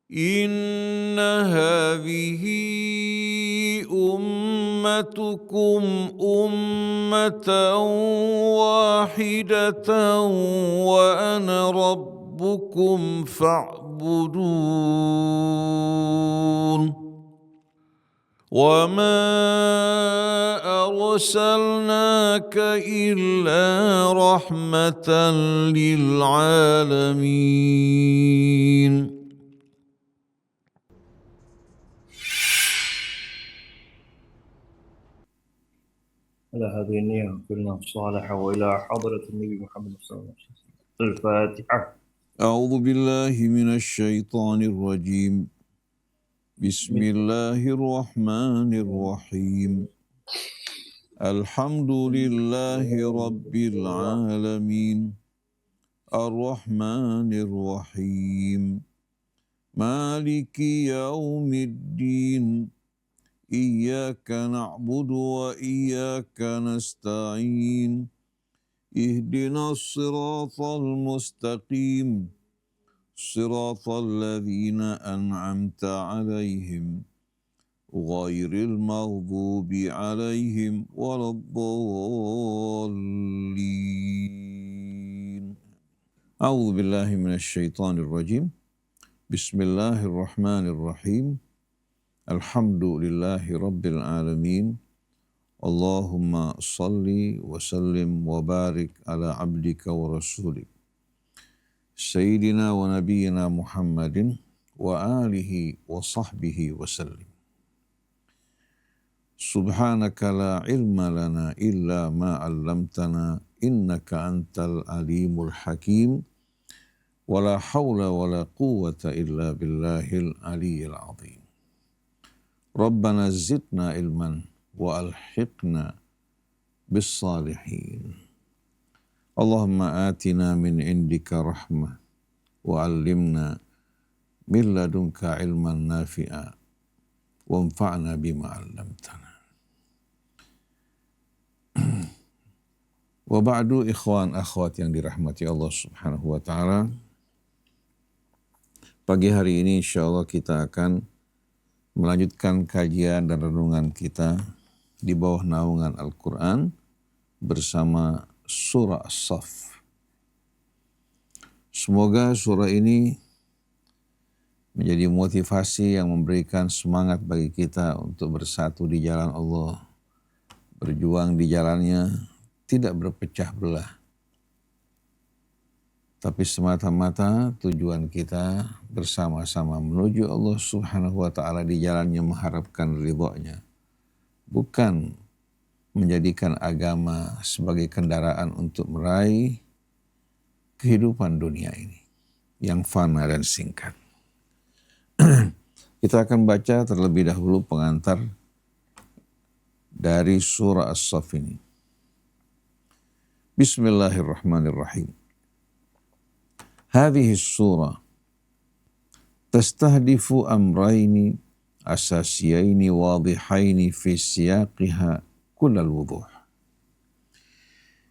إن هذه أمتكم أمة واحدة وأنا ربكم فاعبدون وما أرسلناك إلا رحمة للعالمين. على هذه النية كلنا الصالحة وإلى حضرة النبي محمد صلى الله عليه وسلم. الفاتحة. أعوذ بالله من الشيطان الرجيم. بسم الله الرحمن الرحيم. الحمد لله رب العالمين الرحمن الرحيم مالك يوم الدين إياك نعبد وإياك نستعين اهدنا الصراط المستقيم صراط الذين أنعمت عليهم غير المغضوب عليهم ولا الضالين. أعوذ بالله من الشيطان الرجيم. بسم الله الرحمن الرحيم. الحمد لله رب العالمين. Allahumma salli wa sallim wa barik ala abdika wa rasulik Sayyidina wa nabiyyina Muhammadin wa alihi wa sahbihi wa sallim. Subhanaka la ilma lana illa ma 'allamtana innaka antal alimul hakim wa la hawla wa la quwwata illa billahil aliyyil azim. Rabbana zidna ilman wa alhiqna bis salihin. Allahumma atina min indika rahmah wa allimna min ladunka ilman nafi'a wa anfa'na bima 'allamtana. Wa ba'du, ikhwan akhwat yang dirahmati Allah Subhanahu wa taala. Pagi hari ini insyaallah kita akan melanjutkan kajian dan renungan kita di bawah naungan Al-Quran bersama surah As-Saff. Semoga surah ini menjadi motivasi yang memberikan semangat bagi kita untuk bersatu di jalan Allah, berjuang di jalannya, tidak berpecah belah, tapi semata-mata tujuan kita bersama-sama menuju Allah Subhanahu wa taala di jalannya mengharapkan ridhonya. Bukan menjadikan agama sebagai kendaraan untuk meraih kehidupan dunia ini yang fana dan singkat. Kita akan baca terlebih dahulu pengantar dari surah As-Saff ini. Bismillahirrahmanirrahim. Hadhihi surah tastahdifu amrayni asasiyaini wadihaini fi siyaqiha kullal wuduh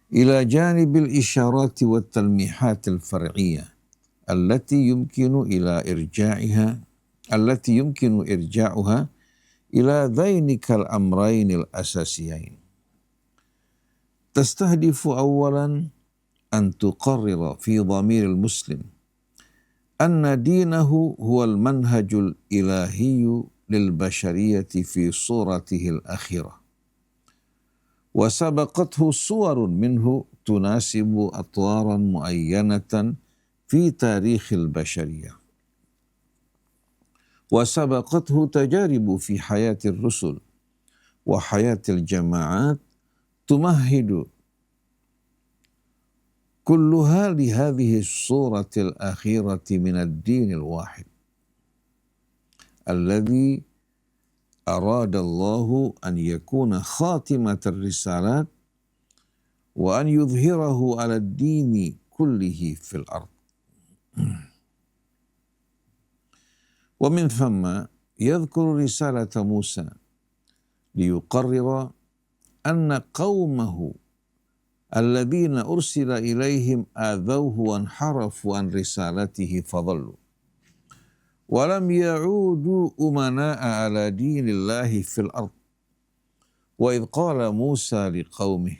ila janibil isharati wat talmihatil far'iyyah allati yumkinu irja'uha ila dhainikal amraynil asasiyain. Tastahdifu awalan an tuqarrira fi dhamiril muslim anna dinahu huwal manhajul ilahiyyu lil bashariyati fi suratihil akhirah wa sabaqathu suwarun minhu tunasibu atwaran muayyanatan fi tarikhil bashariyah wa sabaqathu tajaribu fi hayatir rusul wa hayatil jama'at tumahidu kulluha li hadhihi suratil akhirati minad dinil wahid alladhi aradallahu an yakuna khatimatar risalat wa an yudhhirahu ala dini kullihi fil ard. Wa min thamma yadhkuru risalata Musa liyuqarrira anna qawmahu alladhina ursila ilaihim adhawhu wa anharafu an risalatihi fadallu walam ya'udu umana'a ala dinillahi fil ard. Wa idh qala Musa liqaumih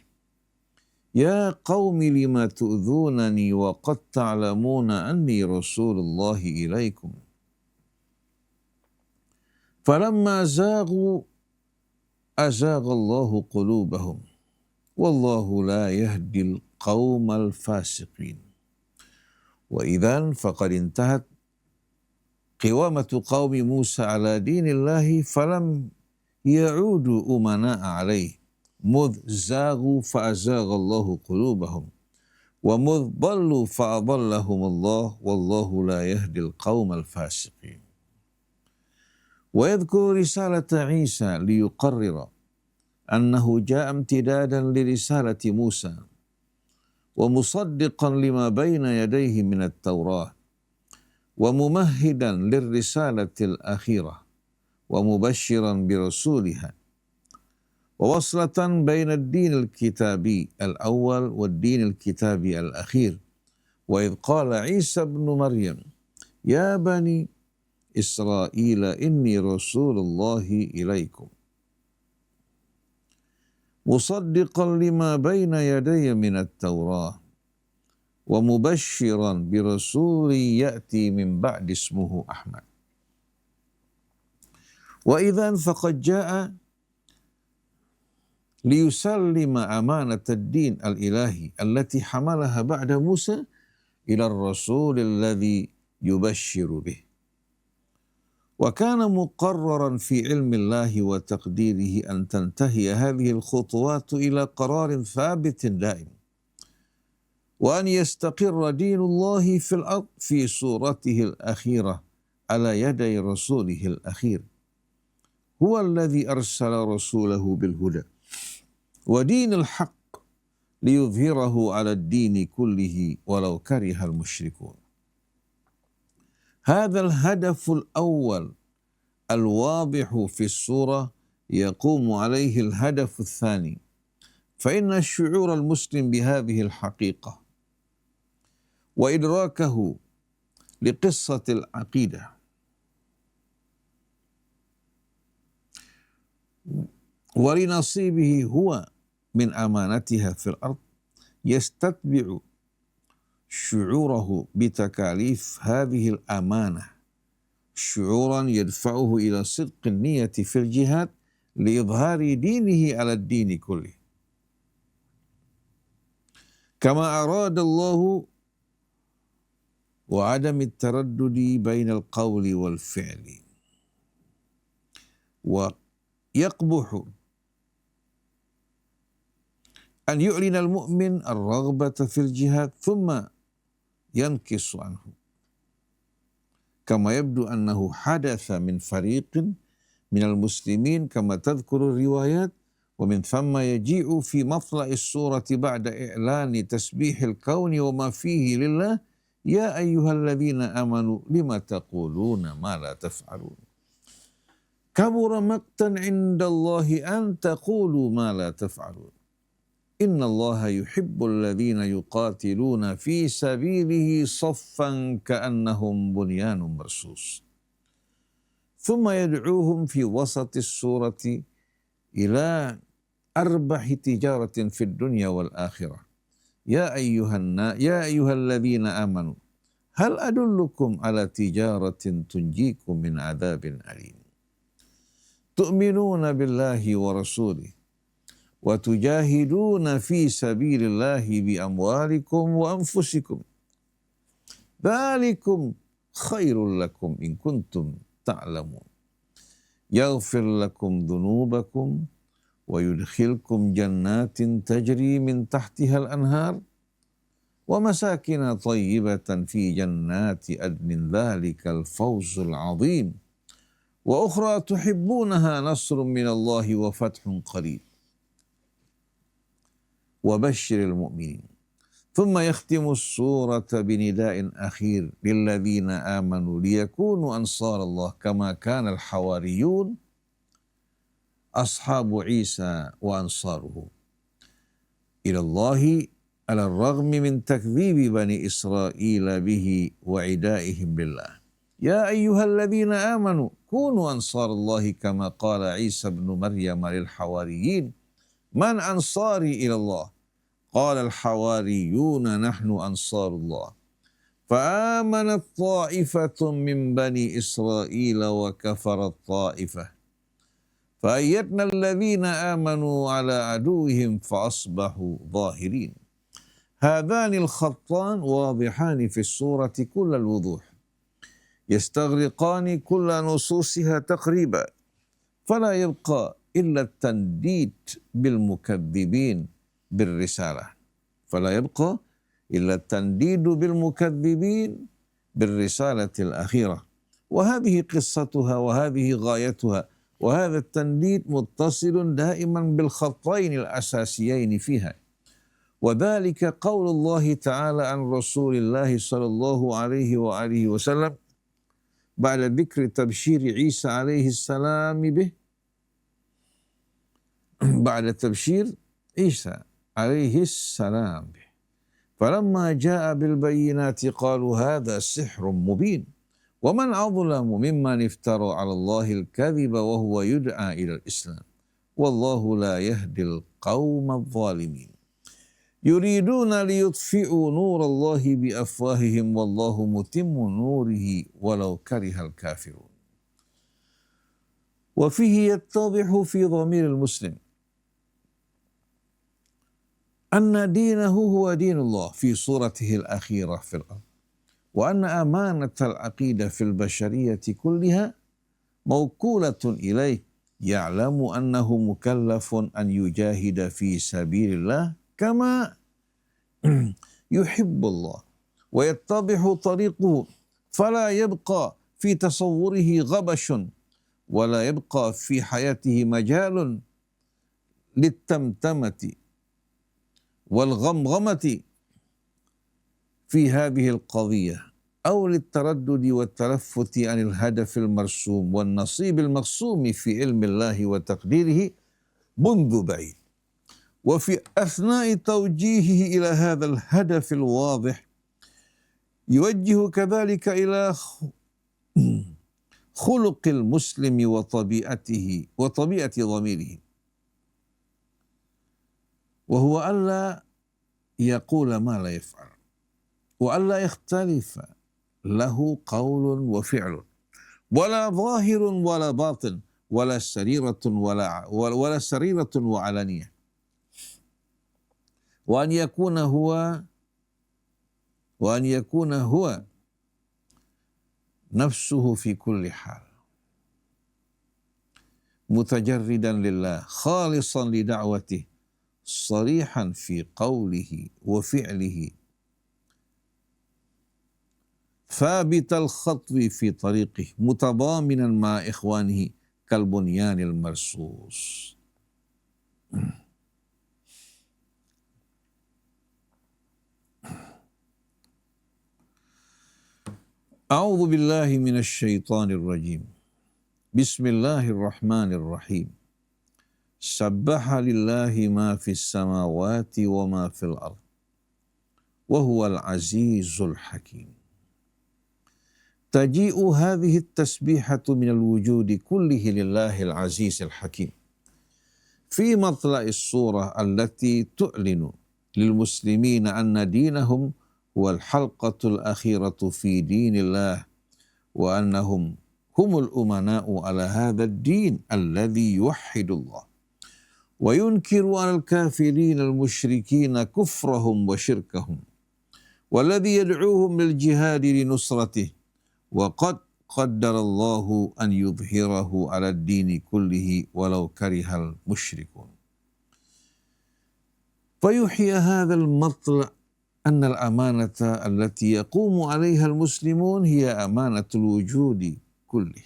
ya qaumi lima tu'dhunani wa qad ta'lamuna anni rasulullahi ilaikum. Falamma zaghu azaghallahu qulubahum wallahu la yahdil qaumal fasiqin. Wa idhan faqad intahat qiwamatu qaumi Musa ala dinillahi falam ya'udu umana'a alaih mudh zaghu fa'azaghallahu qulubahum wa mudh dallu fa'adallahum Allah wallahu la yahdil qaumal fasiqin. Wa yadhkuru risalata Isa liyuqarrira annahu ja'a imtidadan li risalati Musa wa musaddiqan lima bayna yadayhi min at-Taurah wa mumahhidan lirrisalati al-akhirah wa mubashiran bi rasuliha wa waslatan bayna ad-din al-kitabi al-awwal wa ad-din al-kitabi al-akhir. Wa idh qala Isa ibn Maryam ya bani Israila inni rasulullahi ilaikum musaddiqan lima bayna yadayya min at-Taurah wa mubashiran bi rasuli ya'ti min ba'di ismuhu Ahmad. Wa idhan faqad ja'a liyusallima amanat ad-din al-ilahi allati hamalaha ba'da Musa ila ar-rasul alladhi yubashiru bih. Wa kana muqarraran fi ilmi Allah wa taqdirihi an tantahiya hadhihi al-khutuwat ila qararin thabitin daim. Wa an yastaqirra dinullahi fil ard fi suratihi al-akhirah ala yaday rasulihi al-akhir. Huwa alladhi arsala rasulahu bil huda wa dinil haqq liyudhhirahu ala ad-dini kullihi walau kariha al-musyrikun. هذا الهدف الأول الواضح في السورة يقوم عليه الهدف الثاني، فإن الشعور المسلم بهذه الحقيقة وإدراكه لقصة العقيدة ولنصيبه هو من أمانتها في الأرض يستتبع شعوره بتكاليف هذه الأمانة شعورا يدفعه إلى صدق النية في الجهاد لإظهار دينه على الدين كله كما أراد الله وعدم التردد بين القول والفعل. ويقبح أن يعلن المؤمن الرغبة في الجهاد ثم ينكص عنه كما يبدو أنه حدث من فريق من المسلمين كما تذكر الروايات، ومن ثم يجيء في مطلع السورة بعد إعلان تسبيح الكون وما فيه لله يا أيها الذين آمنوا لما تقولون ما لا تفعلون كبر مقتا عند الله أن تقولوا ما لا تفعلون إن الله يحب الذين يقاتلون في سبيله صفا كأنهم بنيان مرصوص. ثم يدعوهم في وسط السورة إلى أربح تجارة في الدنيا والآخرة يا أيها الذين آمنوا هل أدلكم على تجارة تنجيكم من عذاب أليم تؤمنون بالله ورسوله وتجاهدون في سبيل الله بأموالكم وأنفسكم ذلكم خير لكم إن كنتم تعلمون يغفر لكم ذنوبكم ويدخلكم جنات تجري من تحتها الأنهار ومساكن طيبة في جنات عدن ذلك الفوز العظيم وأخرى تحبونها نصر من الله وفتح قريب وبشر المؤمنين. ثم يختم السورة بنداء أخير للذين آمنوا ليكونوا أنصار الله كما كان الحواريون أصحاب عيسى وأنصاره إلى الله على الرغم من تكذيب بني إسرائيل به وعدائهم بالله Ya ayyuhalladzina amanu kunu ansarallahi kama qala Isa ibn Maryam lil hawariyin man ansari ilallah qala al hawariyuna nahnu ansarullah fa'amanat ta'ifatun min bani Israila wa kafarat ta'ifah fa'ayyadna alladhina amanu ala aduwihim fa'asbahu zahirin. Hadhanil khattan wadihani fi surati kullal wuduh يستغرقان كل نصوصها تقريبا فلا يبقى إلا التنديد بالمكذبين بالرسالة فلا يبقى إلا التنديد بالمكذبين بالرسالة الأخيرة وهذه قصتها وهذه غايتها وهذا التنديد متصل دائما بالخطين الأساسيين فيها وذلك قول الله تعالى عن رسول الله صلى الله عليه وآله وسلم بعد ذكر تبشير عيسى عليه السلام به بعد تبشير عيسى عليه السلام به فلما جاء بالبينات قالوا هذا سحر مبين ومن أظلم ممن افترى على الله الكذب وهو يدعى إلى الإسلام والله لا يهدي القوم الظالمين يريدون ليطفئوا نور الله بأفواههم والله متم نوره ولو كره الكافرون. وفيه يتضح في ضمير المسلم أن دينه هو دين الله في صورته الأخيرة في الأرض وأن أمانة العقيدة في البشرية كلها موكولة إليه يعلم أنه مكلف أن يجاهد في سبيل الله كما يحب الله ويتضح طريقه فلا يبقى في تصوره غبش ولا يبقى في حياته مجال للتمتمة والغمغمة في هذه القضية أو للتردد والتلفت عن الهدف المرسوم والنصيب المقسوم في علم الله وتقديره منذ بعيد وفي أثناء توجيهه إلى هذا الهدف الواضح يوجه كذلك إلى خلق المسلم وطبيعة ضميره وهو ألا يقول ما لا يفعل وألا يختلف له قول وفعل ولا ظاهر ولا باطن ولا سريرة ولا سريرة وعلانية وأن يكون هو نفسه في كل حال متجردا لله خالصا لدعوته صريحا في قوله وفعله ثابت الخطو في طريقه متضامنا مع إخوانه كالبنيان المرصوص. أعوذ بالله من الشيطان الرجيم بسم الله الرحمن الرحيم سبح لله ما في السماوات وما في الأرض وهو العزيز الحكيم. تجيء هذه التسبيحة من الوجود كله لله العزيز الحكيم في مطلع الصورة التي تعلن للمسلمين أن دينهم هو الحلقة الأخيرة في دين الله وأنهم هم الأمناء على هذا الدين الذي يوحد الله وينكر على الكافرين المشركين كفرهم وشركهم والذي يدعوهم للجهاد لنصرته وقد قدر الله أن يظهره على الدين كله ولو كره المشركون. فيحيى هذا المطلع أن الأمانة التي يقوم عليها المسلمون هي أمانة الوجود كله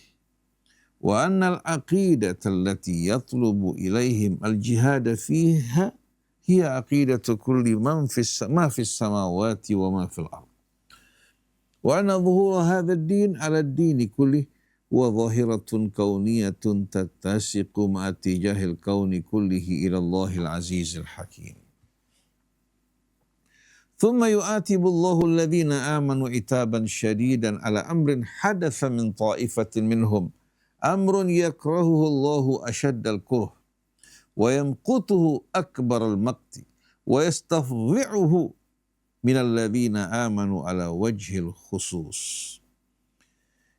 وأن العقيدة التي يطلب إليهم الجهاد فيها هي عقيدة كل ما في السماوات وما في الأرض وأن ظهور هذا الدين على الدين كله هو ظاهرة كونية تتسق مع اتجاه الكون كله إلى الله العزيز الحكيم. Thumma yu'atibu Allahu alladhina amanu itaban syadidan ala amrin hadatha min ta'ifatin minhum. Amrun yakrahuhu Allahu ashaddal kurh. Wa yamqutuhu akbaral maqti. Wa yastafzi'uhu minal ladhina amanu ala wajhil khusus.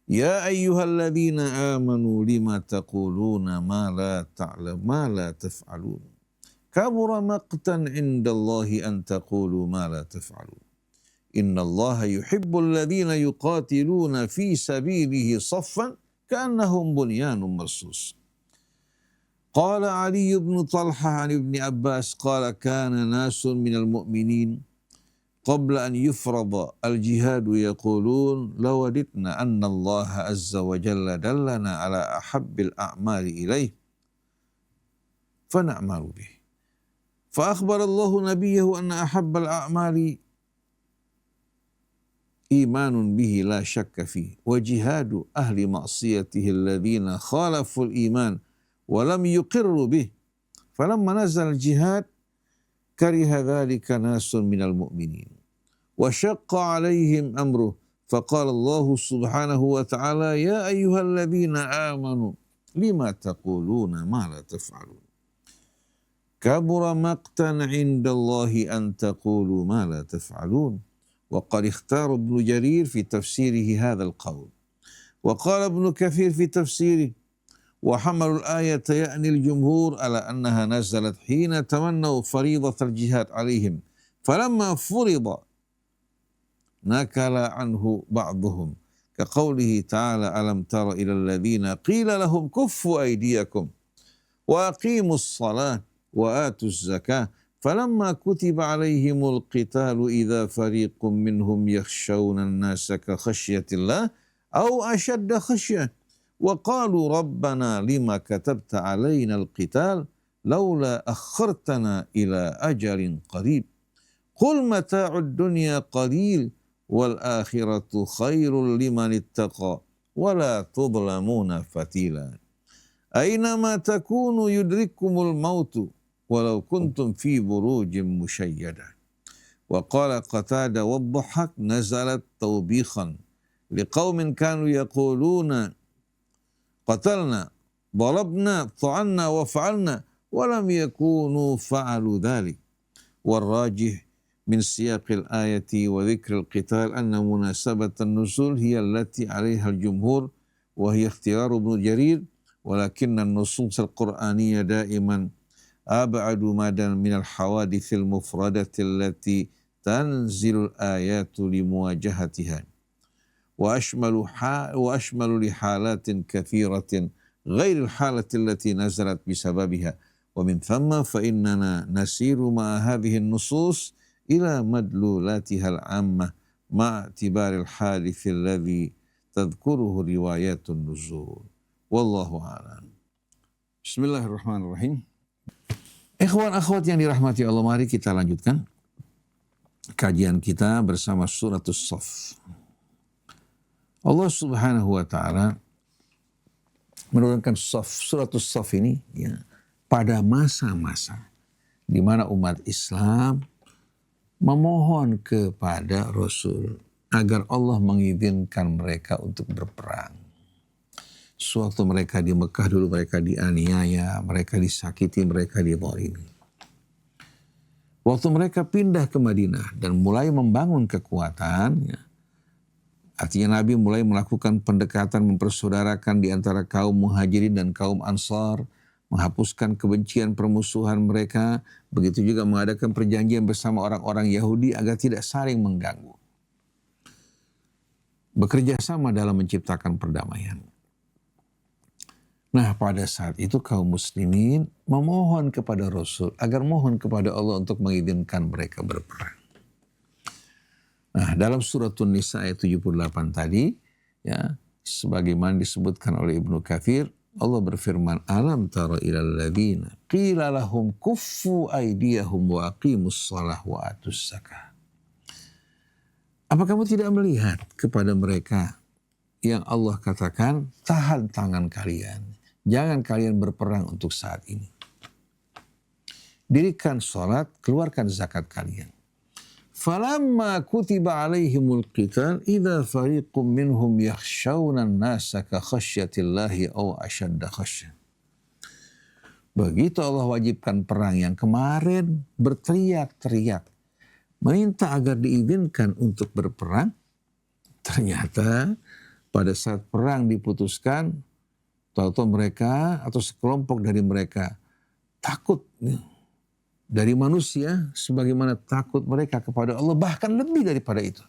Ya ayyuhalladzina amanu lima taquluna ma la taf'alun. Kabura maqtan indallahi an taqulu ma la taf'alun. Innallaha yuhibbul ladzina yuqatiluna fi sabilihi saffan ka'annahum bunyanun marsus. Qala Ali ibn Talha an ibn Abbas qala kana nasun minal mu'minin qabla an yufrada al-jihadu yaqulun lawaditna anna Allah azza wa jalla dallana ala ahabbil a'mali ilaih fana'malu bih. Fa akhbara Allah nabiyahu anna ahabbal a'mali imanun bihi la syakka fihi wa jihadu ahli ma'siyatihi alladhina khalaful iman wa lam yuqirru bih. Falamma nazal al-jihad kariha dhalika nasun minal mu'minin wa syaqqa alaihim amruh faqala Allah subhanahu wa ta'ala ya ayyuhalladzina amanu lima taquluna ma la taf'alun kabura maqtan 'indallahi an taqulu ma la taf'alun wa qad ikhtara Ibnu Jarir fi tafsirihi hadzal qaul wa qala Ibnu Katsir fi tafsirihi wa hamalul ayata ya'ni al-jumhur ala annaha nazalat hina tamannaw fariidatal jihad 'alaihim falamma furida nakala anhu ba'dhum ka qawlihi ta'ala alam tara ila alladhina qila lahum kuffu aydiyakum wa aqimus salat wa atuz zakah falamma kutiba alaihimul qitalu idza fariqum minhum yakhshawna an-nasa ka khashyatillah aw ashadda khasyah wa qalu rabbana lima katabta alaina al-qital laula akhartana ila ajalin qarib qul mata'ud dunya qalil wal akhiratu khairul liman ittaqa wala tudlamuna fatila. Aynama takunu yudrikkumul mautu walau kuntum fi burujin musyayyada. Wa qala Qatada wadhahak nazalat tawbikhan liqaumin kanu yaquluna qatalna darabna ta'anna wa fa'alna wa lam yakunu fa'alu dhalik. Warrajih من سياق الآية وذكر القتال أن مناسبة النزول هي التي عليها الجمهور وهي اختيار ابن جرير ولكن النصوص القرآنية دائما أبعد مدى من الحوادث المفردة التي تنزل الآيات لمواجهتها وأشمل لحالات كثيرة غير الحالة التي نزلت بسببها ومن ثم فإننا نسير مع هذه النصوص ila madlulatihal ammah ma'tibaril hadithil ladzi tadhkuruhu riwayatun nuzul. Wallahu a'lam. Bismillahirrahmanirrahim. Ikhwan akhwat yang dirahmati Allah, mari kita lanjutkan kajian kita bersama suratus Saff. Allah Subhanahu wa taala menurunkan suratus Saff ini ya pada masa-masa di mana umat Islam memohon kepada Rasul agar Allah mengizinkan mereka untuk berperang. Sewaktu mereka di Mekah dulu mereka dianiaya, mereka disakiti, mereka dizalimi. Waktu mereka pindah ke Madinah dan mulai membangun kekuatan, ya, artinya Nabi mulai melakukan pendekatan mempersaudarakan di antara kaum Muhajirin dan kaum Ansar, menghapuskan kebencian permusuhan mereka, begitu juga mengadakan perjanjian bersama orang-orang Yahudi agar tidak saling mengganggu. Bekerja sama dalam menciptakan perdamaian. Nah, pada saat itu kaum muslimin memohon kepada Rasul agar mohon kepada Allah untuk mengizinkan mereka berperang. Nah, dalam surat An-Nisa ayat 78 tadi, ya, sebagaimana disebutkan oleh Ibnu Katsir, Allah berfirman, alam tara ilal ladzina qila lahum kuffu aydiyahum wa aqimus shalah wa atuz zakah. Apa kamu tidak melihat kepada mereka yang Allah katakan, tahan tangan kalian, jangan kalian berperang untuk saat ini. Dirikan sholat, keluarkan zakat kalian. Falamma kutiba alaihimul qital idza fariqum minhum yakhshawna an-nasa ka khasyatillahi aw ashadda khasyah. Begitu Allah wajibkan perang yang kemarin berteriak-teriak minta agar diizinkan untuk berperang, ternyata pada saat perang diputuskan, tahu-tahu mereka atau sekelompok dari mereka takut dari manusia sebagaimana takut mereka kepada Allah, bahkan lebih daripada itu.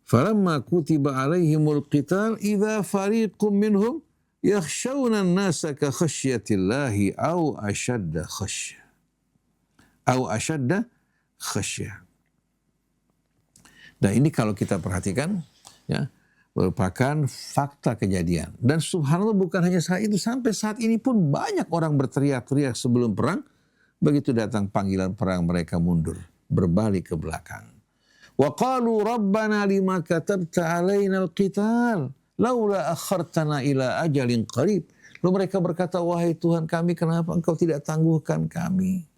Falamma kutiba alaihimul qital idza fariqum minhum yakhshawna an-nasa ka khasyatillahi aw ashadda khasyah. Aw ashadda khasyah. Dan ini kalau kita perhatikan ya, merupakan fakta kejadian. Dan subhanallah bukan hanya saat itu, sampai saat ini pun banyak orang berteriak-teriak sebelum perang. Begitu datang panggilan perang mereka mundur, berbalik ke belakang. Wa qalu rabbana lima katabta alaina al-qital laula akhartana ila ajalin qarib. Lalu mereka berkata, wahai Tuhan kami, kenapa engkau tidak tangguhkan kami?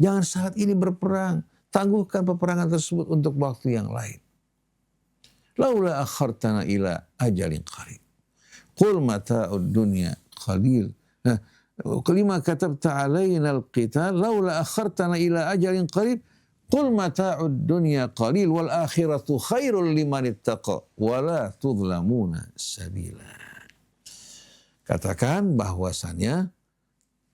Jangan saat ini berperang, tangguhkan peperangan tersebut untuk waktu yang lain. Laula akhartana ila ajalin qarib. Qul mata'ud dunya qalil. Lima katabta alaina al-qital laula akhartana ila ajalin qarib. Qul mata'ud dunya qalil wal akhiratu khairul liman ittaqa wa la tudlamuna sabila. Katakan bahwasannya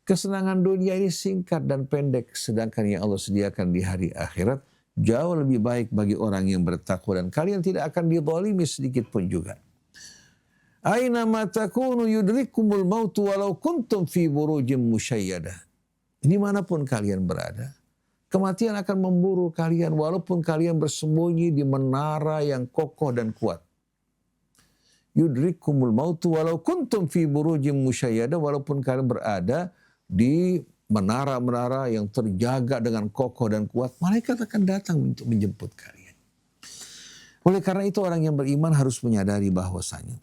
kesenangan dunia ini singkat dan pendek, sedangkan yang Allah sediakan di hari akhirat jauh lebih baik bagi orang yang bertakwa dan kalian tidak akan dizalimi sedikit pun juga. Aina ma takunu yudrikumul mautu walau kuntum fi burujim musyayyadah. Dimanapun kalian berada, kematian akan memburu kalian walaupun kalian bersembunyi di menara yang kokoh dan kuat. Yudrikumul mautu walau kuntum fi burujim musyayyadah, walaupun kalian berada di menara-menara yang terjaga dengan kokoh dan kuat, malaikat akan datang untuk menjemput kalian. Oleh karena itu orang yang beriman harus menyadari bahwasanya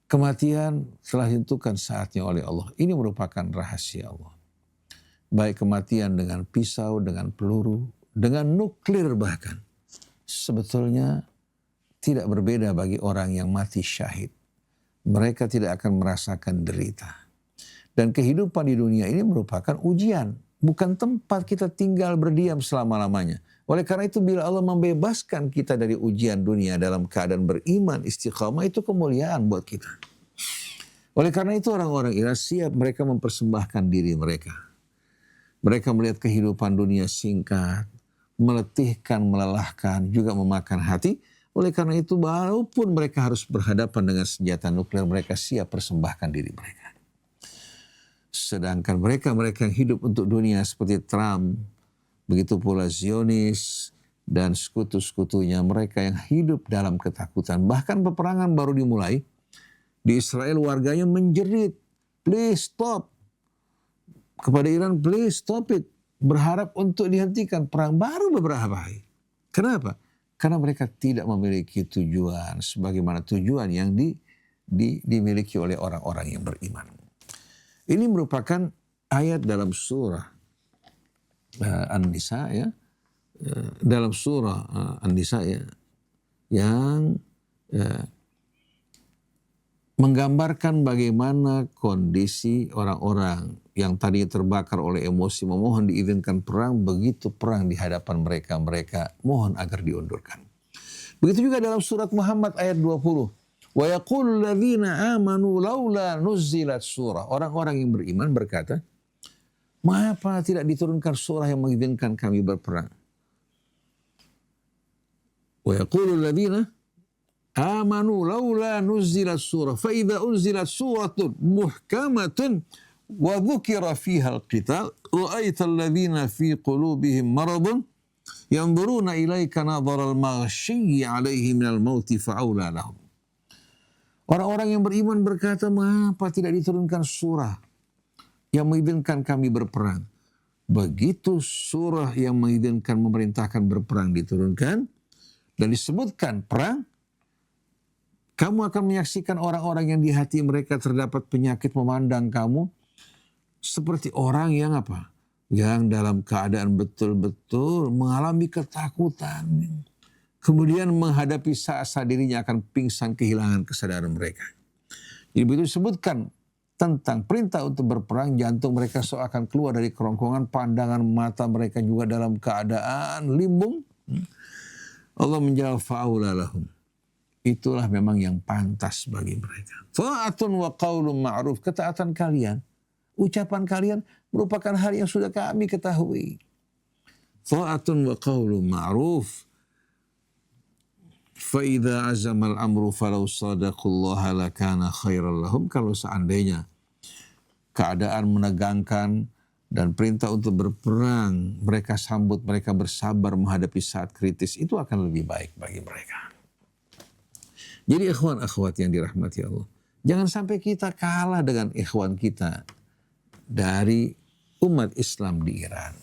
kematian telah ditentukan saatnya oleh Allah. Ini merupakan rahasia Allah. Baik kematian dengan pisau, dengan peluru, dengan nuklir bahkan. Sebetulnya tidak berbeda bagi orang yang mati syahid. Mereka tidak akan merasakan derita. Dan kehidupan di dunia ini merupakan ujian. Bukan tempat kita tinggal berdiam selama-lamanya. Oleh karena itu bila Allah membebaskan kita dari ujian dunia dalam keadaan beriman, istiqamah, itu kemuliaan buat kita. Oleh karena itu orang-orang Irak siap mereka mempersembahkan diri mereka. Mereka melihat kehidupan dunia singkat, meletihkan, melelahkan, juga memakan hati. Oleh karena itu walaupun mereka harus berhadapan dengan senjata nuklir, mereka siap persembahkan diri mereka. Sedangkan mereka yang hidup untuk dunia seperti Trump, begitu pula Zionis dan sekutu-sekutunya, mereka yang hidup dalam ketakutan. Bahkan peperangan baru dimulai, di Israel warganya menjerit, please stop. Kepada Iran, please stop it. Berharap untuk dihentikan perang baru beberapa hari. Kenapa? Karena mereka tidak memiliki tujuan sebagaimana tujuan yang dimiliki oleh orang-orang yang beriman. Ini merupakan ayat dalam surah An-Nisa ya, dalam surah An-Nisa ya, yang menggambarkan bagaimana kondisi orang-orang yang tadinya terbakar oleh emosi memohon diizinkan perang, begitu perang di hadapan mereka mohon agar diundurkan. Begitu juga dalam surat Muhammad ayat 20. Wa yaqulu alladzina amanu laula nuzzilat surah. Orang-orang yang beriman berkata, mengapa tidak diturunkan surah yang mengizinkan kami berperang? Wa yaqulu alladzina amanu laula nuzzilat surah fa idza unzilat suratun muhkamatun wa dzukira fiha al-qital ra'aita alladzina fi qulubihim maradun yanzuruna ilaika nadhara al-maghshiyyi 'alaihi minal mauti fa'aula lahum. Orang-orang yang beriman berkata, mengapa tidak diturunkan surah yang mengizinkan kami berperang? Begitu surah yang mengizinkan memerintahkan berperang diturunkan dan disebutkan perang, kamu akan menyaksikan orang-orang yang di hati mereka terdapat penyakit memandang kamu seperti orang yang apa? yang dalam keadaan betul-betul mengalami ketakutan. Kemudian menghadapi saat-saat dirinya akan pingsan, kehilangan kesadaran mereka. Jadi begitu disebutkan tentang perintah untuk berperang, jantung mereka seakan keluar dari kerongkongan, pandangan mata mereka juga dalam keadaan limbung. Allah menjawab, fa'aula lahum. Itulah memang yang pantas bagi mereka. Fa'atun wa qaulun ma'ruf. Ketaatan kalian, ucapan kalian merupakan hal yang sudah kami ketahui. Fa'atun wa qaulun ma'ruf. Fa'idha azamal amru falau sadaqullaha lakana khairan lahum. Kalau seandainya keadaan menegangkan dan perintah untuk berperang, mereka sambut, mereka bersabar menghadapi saat kritis, itu akan lebih baik bagi mereka. Jadi ikhwan akhwat yang dirahmati Allah, jangan sampai kita kalah dengan ikhwan kita dari umat Islam di Iran.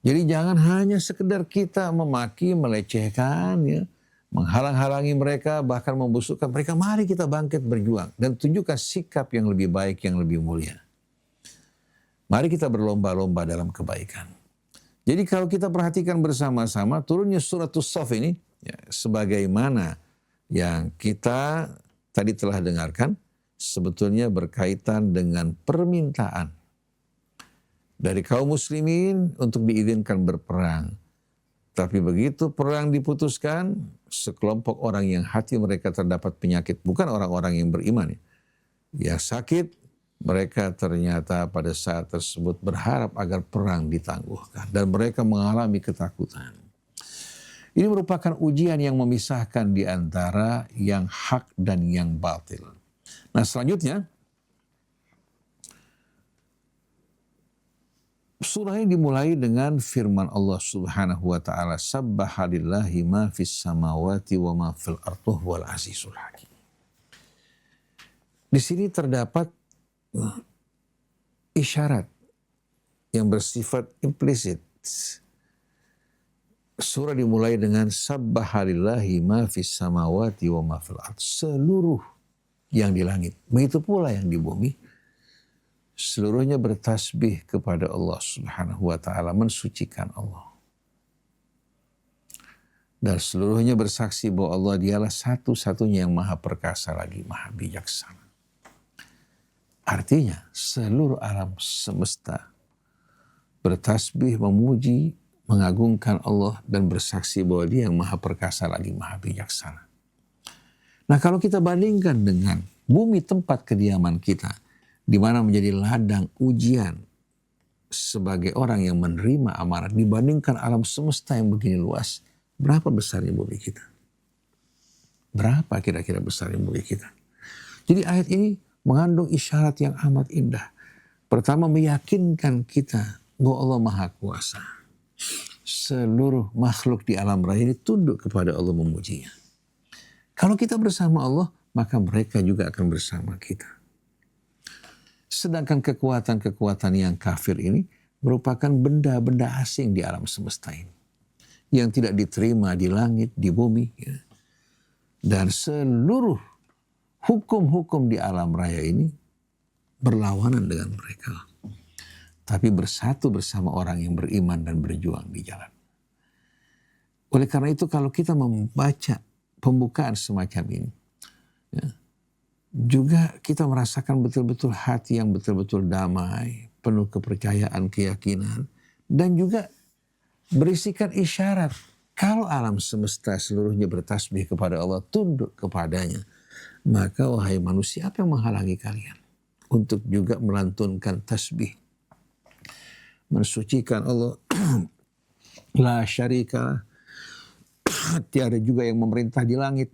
Jadi jangan hanya sekedar kita memaki, melecehkan, ya, menghalang-halangi mereka, bahkan membusukkan mereka. Mari kita bangkit berjuang dan tunjukkan sikap yang lebih baik, yang lebih mulia. Mari kita berlomba-lomba dalam kebaikan. Jadi kalau kita perhatikan bersama-sama turunnya surat As-Saff ini, ya, sebagaimana yang kita tadi telah dengarkan, sebetulnya berkaitan dengan permintaan dari kaum muslimin untuk diizinkan berperang. Tapi begitu perang diputuskan, sekelompok orang yang hati mereka terdapat penyakit, bukan orang-orang yang beriman, yang sakit, mereka ternyata pada saat tersebut berharap agar perang ditangguhkan. Dan mereka mengalami ketakutan. Ini merupakan ujian yang memisahkan di antara yang hak dan yang batil. Nah selanjutnya, surah ini dimulai dengan firman Allah Subhanahu wa taala, sabbaha lillahi ma fis samawati wa ma fil ardi wal azizul hakim. Di sini terdapat isyarat yang bersifat implisit. Surah dimulai dengan sabbaha lillahi ma fis samawati wa ma fil ardi. Seluruh yang di langit, begitu pula yang di bumi, seluruhnya bertasbih kepada Allah Subhanahu wa taala, mensucikan Allah. Dan seluruhnya bersaksi bahwa Allah dialah satu-satunya yang maha perkasa lagi maha bijaksana. Artinya seluruh alam semesta bertasbih, memuji, mengagungkan Allah dan bersaksi bahwa Dia yang maha perkasa lagi maha bijaksana. Nah kalau kita bandingkan dengan bumi tempat kediaman kita, di mana menjadi ladang ujian sebagai orang yang menerima amanat, dibandingkan alam semesta yang begini luas, berapa besarnya bumi kita? Berapa kira-kira besarnya bumi kita? Jadi ayat ini mengandung isyarat yang amat indah. Pertama, meyakinkan kita bahwa Allah Maha Kuasa. Seluruh makhluk di alam raya ini tunduk kepada Allah, memujinya. Kalau kita bersama Allah, maka mereka juga akan bersama kita. Sedangkan kekuatan-kekuatan yang kafir ini merupakan benda-benda asing di alam semesta ini, yang tidak diterima di langit, di bumi. Ya. Dan seluruh hukum-hukum di alam raya ini berlawanan dengan mereka. Tapi bersatu bersama orang yang beriman dan berjuang di jalan. Oleh karena itu kalau kita membaca pembukaan semacam ini, ya, juga kita merasakan betul-betul hati yang betul-betul damai, penuh kepercayaan, keyakinan, dan juga berisikan isyarat. Kalau alam semesta seluruhnya bertasbih kepada Allah, tunduk kepadanya, maka wahai manusia, apa yang menghalangi kalian untuk juga melantunkan tasbih, mensucikan Allah? La syarika, tiada juga yang memerintah di langit,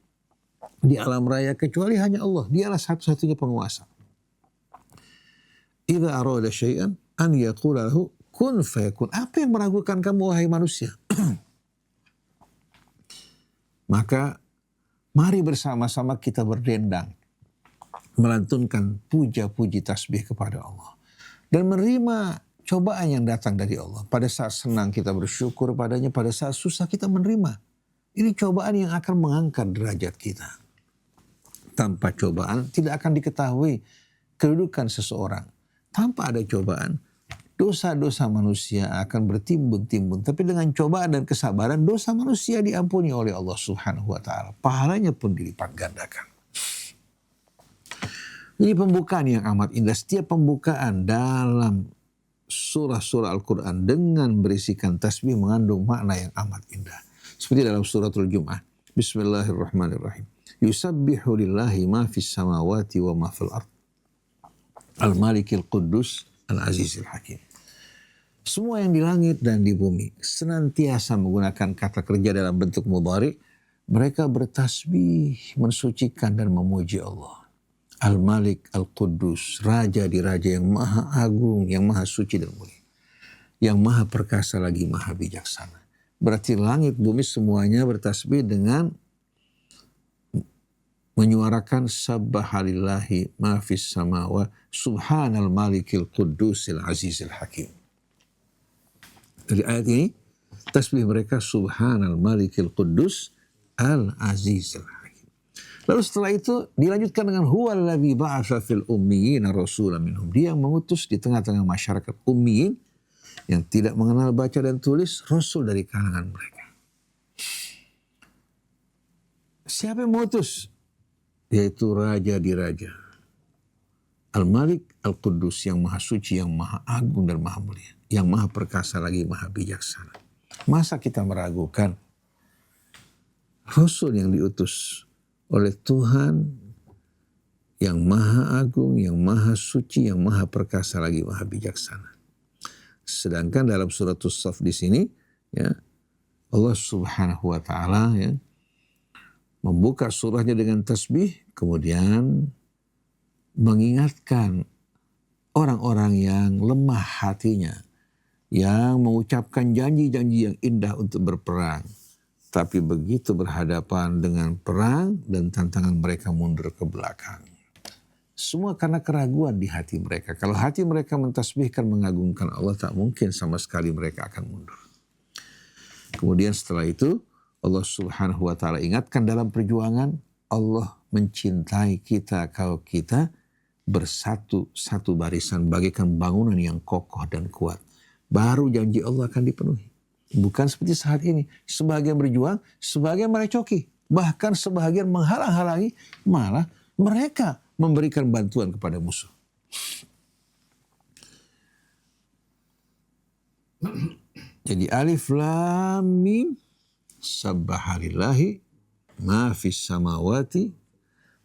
di alam raya kecuali hanya Allah. Dialah satu-satunya penguasa. Idza arada syai'an an yaqula lahu kun fayakun. Apa yang meragukan kamu wahai manusia? Maka mari bersama-sama kita berdendang, melantunkan puja-puji tasbih kepada Allah. Dan menerima cobaan yang datang dari Allah. Pada saat senang kita bersyukur padanya, pada saat susah kita menerima. Ini cobaan yang akan mengangkat derajat kita. Tanpa cobaan tidak akan diketahui kedudukan seseorang. Tanpa ada cobaan dosa-dosa manusia akan bertimbun-timbun. Tapi dengan cobaan dan kesabaran, dosa manusia diampuni oleh Allah Subhanahu wa Ta'ala. Pahalanya pun dilipat gandakan. Jadi pembukaan yang amat indah. Setiap pembukaan dalam surah-surah Al-Quran dengan berisikan tasbih mengandung makna yang amat indah. Seperti dalam suratul Jum'ah. Bismillahirrahmanirrahim. Yusabbihu lillahi ma fis samawati wa ma fil ard. Al-Malikil Quddus Al-Azizil Hakim. Semua yang di langit dan di bumi senantiasa menggunakan kata kerja dalam bentuk mudhari. Mereka bertasbih, mensucikan dan memuji Allah. Al-Malik Al-Quddus, Raja di Raja yang maha agung, yang maha suci dan mulia. Yang maha perkasa lagi maha bijaksana. Berarti langit bumi semuanya bertasbih dengan menyuarakan sabbahalillahi ma fis samawa subhanal malikil quddusil azizil hakim. Dari ayat ini tasbih mereka subhanal malikil quddus al azizil hakim. Lalu setelah itu dilanjutkan dengan huwallazi ba'atsa fil ummiyina rasulan minhum. Dia yang mengutus di tengah-tengah masyarakat ummiyin yang tidak mengenal baca dan tulis rasul dari kalangan mereka. Siapa yang mengutus? Yaitu Raja di Raja. Al-Malik Al-Quddus yang maha suci, yang maha agung dan maha mulia. Yang maha perkasa lagi maha bijaksana. Masa kita meragukan Rasul yang diutus oleh Tuhan yang maha agung, yang maha suci, yang maha perkasa lagi maha bijaksana. Sedangkan dalam surat As-Saff di sini, ya, Allah Subhanahu wa Ta'ala ya, membuka surahnya dengan tasbih, kemudian mengingatkan orang-orang yang lemah hatinya, yang mengucapkan janji-janji yang indah untuk berperang. Tapi begitu berhadapan dengan perang dan tantangan mereka mundur ke belakang. Semua karena keraguan di hati mereka. Kalau hati mereka mentasbihkan, mengagungkan Allah, tak mungkin sama sekali mereka akan mundur. Kemudian setelah itu, Allah Subhanahu wa Ta'ala ingatkan dalam perjuangan, Allah mencintai kita kalau kita bersatu satu barisan bagaikan bangunan yang kokoh dan kuat. Baru janji Allah akan dipenuhi. Bukan seperti saat ini. Sebagian berjuang, sebagian merecoki. Bahkan sebagian menghalang-halangi, malah mereka memberikan bantuan kepada musuh. Jadi alif lam mim sabbahalillahi ma fis samawati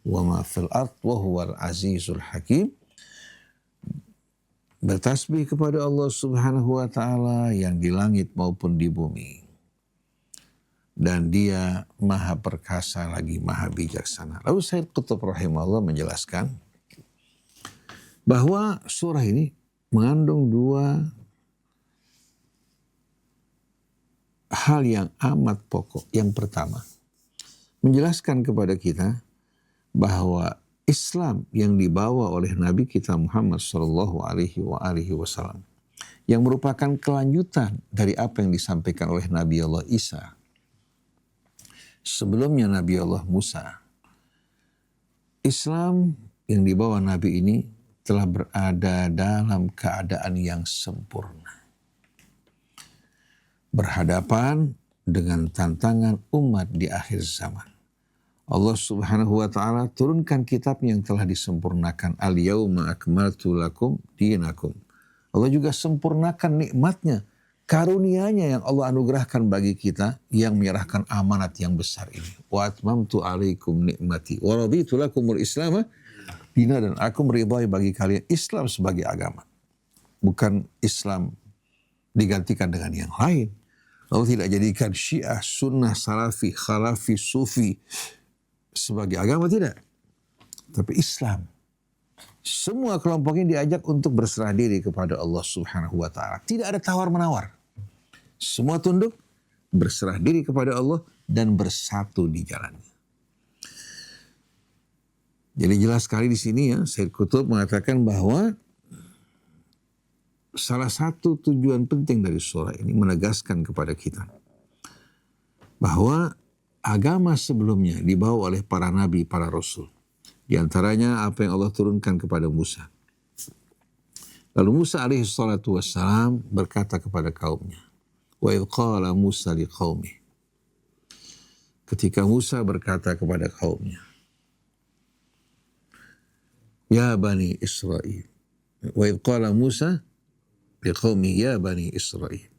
wa ma fil ard wa huwal azizul hakim. Bertasbih kepada Allah Subhanahu wa Ta'ala yang di langit maupun di bumi. Dan dia maha perkasa lagi maha bijaksana. Lalu Sayyid Qutb rahimahullah menjelaskan bahwa surah ini mengandung dua hal yang amat pokok. Yang pertama, menjelaskan kepada kita bahwa Islam yang dibawa oleh Nabi kita Muhammad sallallahu alaihi wasallam yang merupakan kelanjutan dari apa yang disampaikan oleh Nabi Allah Isa. Sebelumnya Nabi Allah Musa. Islam yang dibawa Nabi ini telah berada dalam keadaan yang sempurna. Berhadapan dengan tantangan umat di akhir zaman. Allah Subhanahu wa Ta'ala turunkan kitab yang telah disempurnakan. Al-yawma akmaltu lakum dinakum. Allah juga sempurnakan nikmatnya, karunia-Nya yang Allah anugerahkan bagi kita yang menyerahkan amanat yang besar ini. Wa atmamtu alaikum nikmati wa raditu lakumul islama dina, dan aku meridai bagi kalian Islam sebagai agama. Bukan Islam digantikan dengan yang lain. Lalu tidak jadikan Syiah, Sunnah, Salafi, Khalafi, Sufi sebagai agama, tidak. Tapi Islam. Semua kelompok ini diajak untuk berserah diri kepada Allah Subhanahu wa Ta'ala. Tidak ada tawar-menawar. Semua tunduk, berserah diri kepada Allah dan bersatu di jalannya. Jadi jelas sekali di sini ya, Sayyid Qutb mengatakan bahwa salah satu tujuan penting dari surah ini menegaskan kepada kita bahwa agama sebelumnya dibawa oleh para nabi, para rasul. Di antaranya apa yang Allah turunkan kepada Musa. Lalu Musa alaihi salatu wassalam berkata kepada kaumnya, wa idh qala Musa liqaumih. Ketika Musa berkata kepada kaumnya, ya bani Israel. Wa idh qala Musa liqaumih ya bani Israel.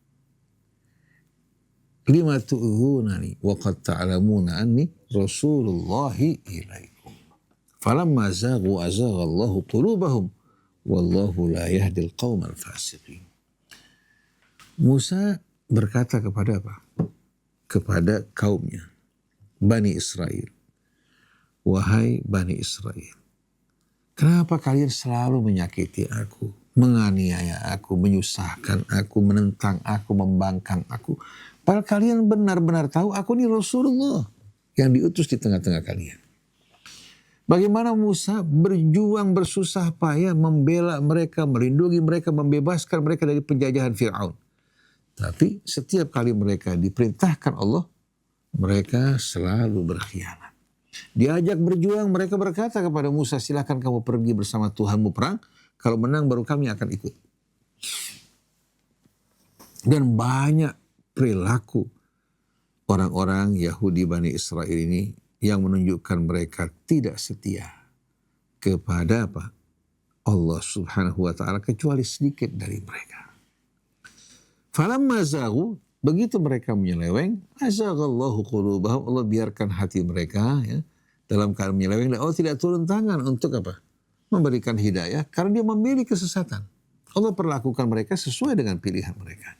Lima tu'udhunani wa qad ta'lamuna anni rasulullahi ilaikum. Falamma zaghu azagha Allahu qulubahum wallahu la yahdil qaumal fasiqin. Musa berkata kepada apa? Kepada kaumnya, Bani Israel. Wahai Bani Israel, kenapa kalian selalu menyakiti aku, menganiaya aku, menyusahkan aku, menentang aku, membangkang aku? Padahal kalian benar-benar tahu aku ini Rasulullah yang diutus di tengah-tengah kalian. Bagaimana Musa berjuang bersusah payah membela mereka, melindungi mereka, membebaskan mereka dari penjajahan Fir'aun. Tapi setiap kali mereka diperintahkan Allah, mereka selalu berkhianat. Diajak berjuang, mereka berkata kepada Musa, silakan kamu pergi bersama Tuhanmu perang, kalau menang baru kami akan ikut. Dan banyak perilaku orang-orang Yahudi Bani Israel ini yang menunjukkan mereka tidak setia kepada apa? Allah Subhanahu wa taala, kecuali sedikit dari mereka. Falamma zaghu, begitu mereka menyeleweng, azaghallahu qulubahum, Allah biarkan hati mereka ya dalam keadaan menyeleweng. Allah tidak turun tangan untuk apa? Memberikan hidayah karena dia memilih kesesatan. Allah perlakukan mereka sesuai dengan pilihan mereka.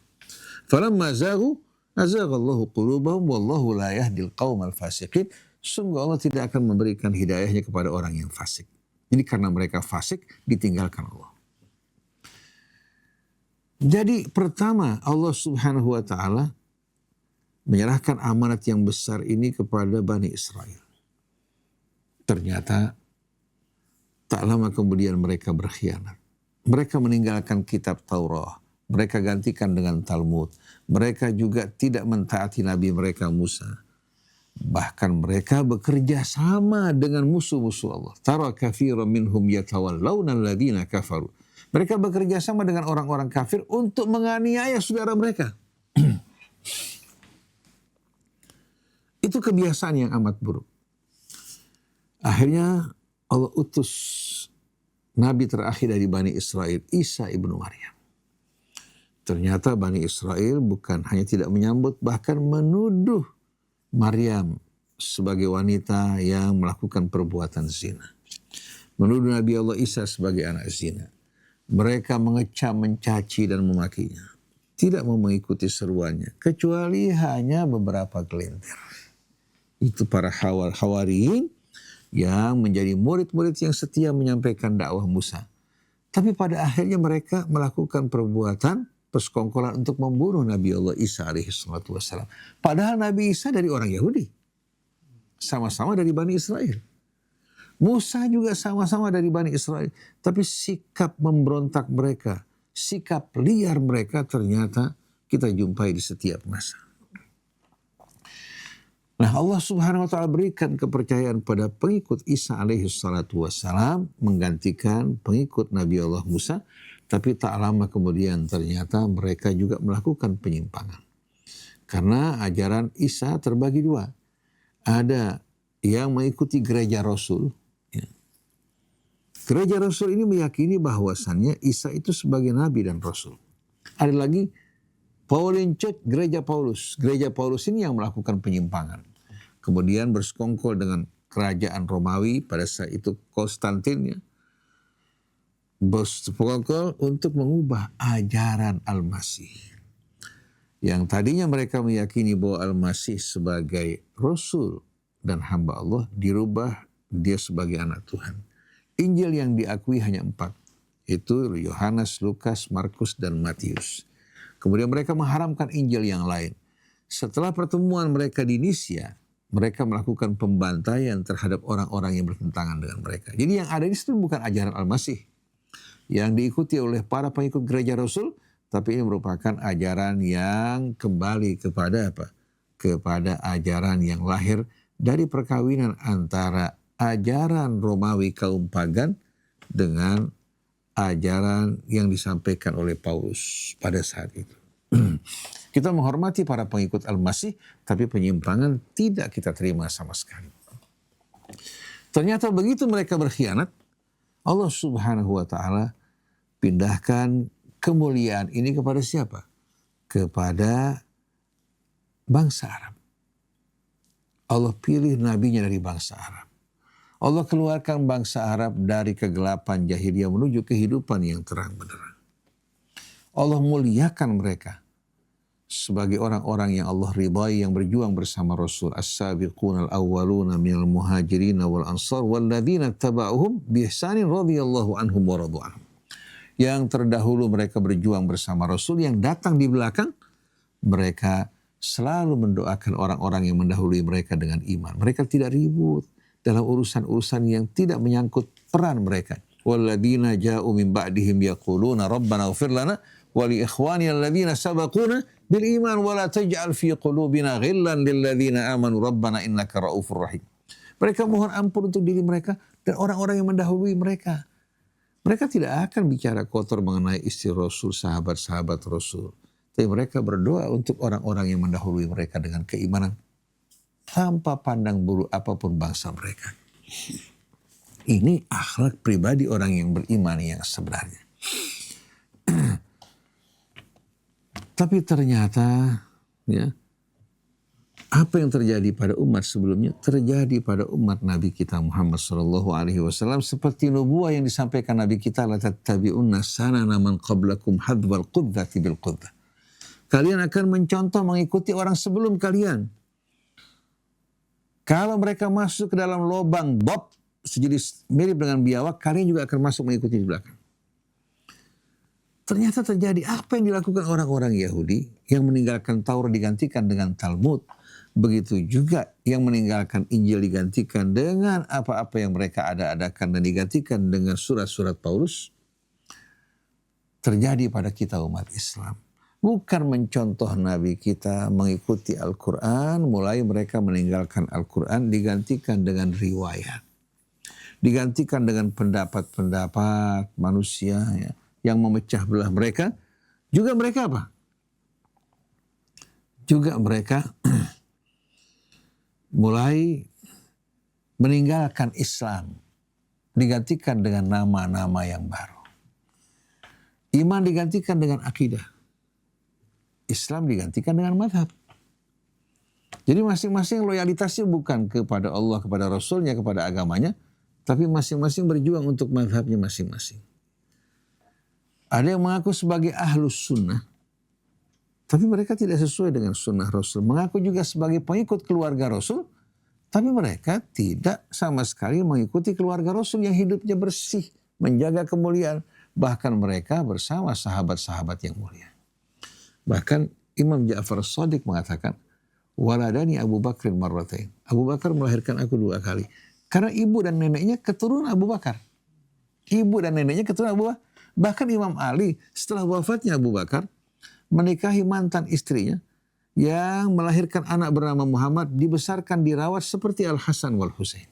Falamma zaghu azaghallahu qulubahum wallahu la yahdil qaumal fasiqin. Sungguh Allah tidak akan memberikan hidayahnya kepada orang yang fasik. Jadi karena mereka fasik, ditinggalkan Allah. Jadi pertama Allah Subhanahu wa ta'ala menyerahkan amanat yang besar ini kepada Bani Israel. Ternyata tak lama kemudian mereka berkhianat. Mereka meninggalkan kitab Taurat. Mereka gantikan dengan Talmud. Mereka juga tidak mentaati Nabi mereka Musa. Bahkan mereka bekerja sama dengan musuh-musuh Allah. Tara katsiran minhum yatawallawna alladziina kafaru. Mereka bekerja sama dengan orang-orang kafir untuk menganiaya saudara mereka. Itu kebiasaan yang amat buruk. Akhirnya Allah utus Nabi terakhir dari Bani Israel, Isa ibnu Maryam. Ternyata Bani Israel bukan hanya tidak menyambut, bahkan menuduh Maryam sebagai wanita yang melakukan perbuatan zina. Menuduh Nabi Allah Isa sebagai anak zina. Mereka mengecam, mencaci dan memakinya. Tidak mau mengikuti seruannya, kecuali hanya beberapa gelintir. Itu para hawariyin yang menjadi murid-murid yang setia menyampaikan dakwah Musa. Tapi pada akhirnya mereka melakukan perbuatan persekongkolan untuk membunuh Nabi Allah Isa alaihi salatu wassalam. Padahal Nabi Isa dari orang Yahudi. Sama-sama dari Bani Israel. Musa juga sama-sama dari Bani Israel. Tapi sikap memberontak mereka, sikap liar mereka ternyata kita jumpai di setiap masa. Nah Allah Subhanahu wa ta'ala berikan kepercayaan pada pengikut Isa alaihi salatu wassalam menggantikan pengikut Nabi Allah Musa. Tapi tak lama kemudian ternyata mereka juga melakukan penyimpangan. Karena ajaran Isa terbagi dua. Ada yang mengikuti gereja Rasul. Ya. Gereja Rasul ini meyakini bahwasannya Isa itu sebagai Nabi dan Rasul. Ada lagi Pauline Church, gereja Paulus. Gereja Paulus ini yang melakukan penyimpangan. Kemudian bersekongkol dengan kerajaan Romawi pada saat itu Konstantin ya. Bersekongkol untuk mengubah ajaran Al-Masih. Yang tadinya mereka meyakini bahwa Al-Masih sebagai Rasul dan hamba Allah, dirubah dia sebagai anak Tuhan. Injil yang diakui hanya 4. Itu Yohanes, Lukas, Markus, dan Matius. Kemudian mereka mengharamkan Injil yang lain. Setelah pertemuan mereka di Nisia, mereka melakukan pembantaian terhadap orang-orang yang bertentangan dengan mereka. Jadi yang ada di situ bukan ajaran Al-Masih yang diikuti oleh para pengikut gereja Rasul, tapi ini merupakan ajaran yang kembali kepada apa? Kepada ajaran yang lahir dari perkawinan antara ajaran Romawi kaum pagan dengan ajaran yang disampaikan oleh Paulus pada saat itu. Kita menghormati para pengikut Al-Masih, tapi penyimpangan tidak kita terima sama sekali. Ternyata begitu mereka berkhianat, Allah Subhanahu wa Ta'ala pindahkan kemuliaan ini kepada siapa? Kepada bangsa Arab. Allah pilih nabinya dari bangsa Arab. Allah keluarkan bangsa Arab dari kegelapan jahiliyah menuju kehidupan yang terang benderang. Allah muliakan mereka sebagai orang-orang yang Allah ridai, yang berjuang bersama Rasul. As-sabiquna al-awwaluna minal muhajirin wal ansar walladzina taba'uhum biihsanin radhiyallahu anhum wa radu anhum. Yang terdahulu mereka berjuang bersama Rasul, yang datang di belakang mereka selalu mendoakan orang-orang yang mendahului mereka dengan iman. Mereka tidak ribut dalam urusan-urusan yang tidak menyangkut peran mereka. Walladzina ja'u min ba'dihim yaquluna rabbana ighfir lana wa li ikhwanina alladzina sabaquna bil iman wa la taj'al fi qulubina ghillan lil ladzina amanu rabbana innaka raufur rahim. Mereka mohon ampun untuk diri mereka dan orang-orang yang mendahului mereka. Mereka tidak akan bicara kotor mengenai istri Rasul, sahabat-sahabat Rasul. Tapi mereka berdoa untuk orang-orang yang mendahului mereka dengan keimanan, tanpa pandang bulu apapun bangsa mereka. Ini akhlak pribadi orang yang beriman yang sebenarnya. Tapi ternyata ya, apa yang terjadi pada umat sebelumnya terjadi pada umat Nabi kita Muhammad SAW, seperti nubuah yang disampaikan Nabi kita, la tattabi'unna sanana man qablakum hadwal qudzati bil qudzah. Kalian akan mencontoh mengikuti orang sebelum kalian. Kalau mereka masuk ke dalam lubang bob sejenis mirip dengan biawak, kalian juga akan masuk mengikuti di belakang. Ternyata terjadi apa yang dilakukan orang-orang Yahudi yang meninggalkan Taurat digantikan dengan Talmud. Begitu juga yang meninggalkan Injil digantikan dengan apa-apa yang mereka ada-adakan dan digantikan dengan surat-surat Paulus. Terjadi pada kita umat Islam. Bukan mencontoh Nabi kita mengikuti Al-Quran, mulai mereka meninggalkan Al-Quran digantikan dengan riwayat. Digantikan dengan pendapat-pendapat manusia ya, yang memecah belah mereka. Juga mereka apa? Juga mereka mulai meninggalkan Islam, digantikan dengan nama-nama yang baru. Iman digantikan dengan akidah. Islam digantikan dengan madhab. Jadi masing-masing loyalitasnya bukan kepada Allah, kepada Rasulnya, kepada agamanya, tapi masing-masing berjuang untuk madhabnya masing-masing. Ada yang mengaku sebagai ahlus sunnah, tapi mereka tidak sesuai dengan sunnah Rasul. Mengaku juga sebagai pengikut keluarga Rasul, tapi mereka tidak sama sekali mengikuti keluarga Rasul yang hidupnya bersih, menjaga kemuliaan. Bahkan mereka bersama sahabat-sahabat yang mulia. Bahkan Imam Ja'far As-Shadiq mengatakan, waladani Abu Bakrin marratain. Abu Bakar melahirkan aku 2 kali. Karena ibu dan neneknya keturunan Abu Bakar. Ibu dan neneknya keturunan Abu Bakar. Bahkan Imam Ali setelah wafatnya Abu Bakar menikahi mantan istrinya yang melahirkan anak bernama Muhammad, dibesarkan, dirawat seperti Al-Hasan wal Husain.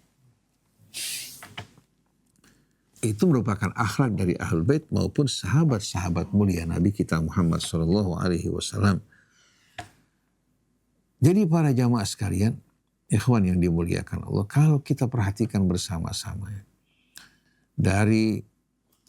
Itu merupakan akhlak dari Ahlul Bait maupun sahabat-sahabat mulia Nabi kita Muhammad SAW. Jadi para jamaah sekalian, ikhwan yang dimuliakan Allah, kalau kita perhatikan bersama-sama dari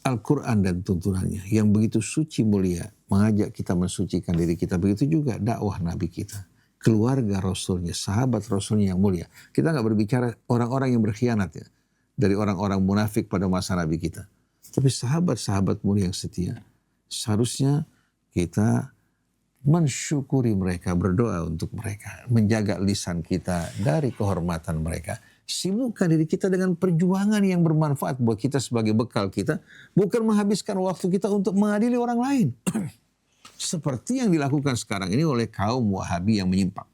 Al-Quran dan tuntunannya yang begitu suci mulia, mengajak kita mensucikan diri kita, begitu juga dakwah Nabi kita, keluarga Rasulnya, sahabat Rasulnya yang mulia. Kita nggak berbicara orang-orang yang berkhianat ya, dari orang-orang munafik pada masa Nabi kita. Tapi sahabat-sahabat mulia yang setia, seharusnya kita mensyukuri mereka, berdoa untuk mereka, menjaga lisan kita dari kehormatan mereka. Sibukkan diri kita dengan perjuangan yang bermanfaat buat kita sebagai bekal kita, bukan menghabiskan waktu kita untuk mengadili orang lain. Seperti yang dilakukan sekarang ini oleh kaum Wahabi yang menyimpang.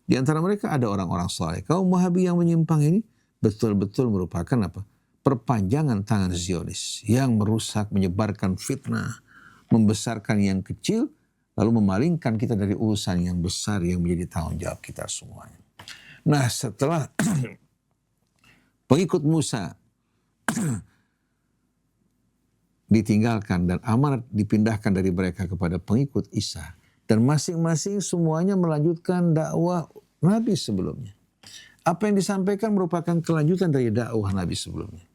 Di antara mereka ada orang-orang saleh. Kaum Wahabi yang menyimpang ini betul-betul merupakan apa? Perpanjangan tangan Zionis yang merusak, menyebarkan fitnah, membesarkan yang kecil, lalu memalingkan kita dari urusan yang besar yang menjadi tanggung jawab kita semuanya. Nah, setelah pengikut Musa ditinggalkan dan amanat dipindahkan dari mereka kepada pengikut Isa. Dan masing-masing semuanya melanjutkan dakwah Nabi sebelumnya. Apa yang disampaikan merupakan kelanjutan dari dakwah Nabi sebelumnya.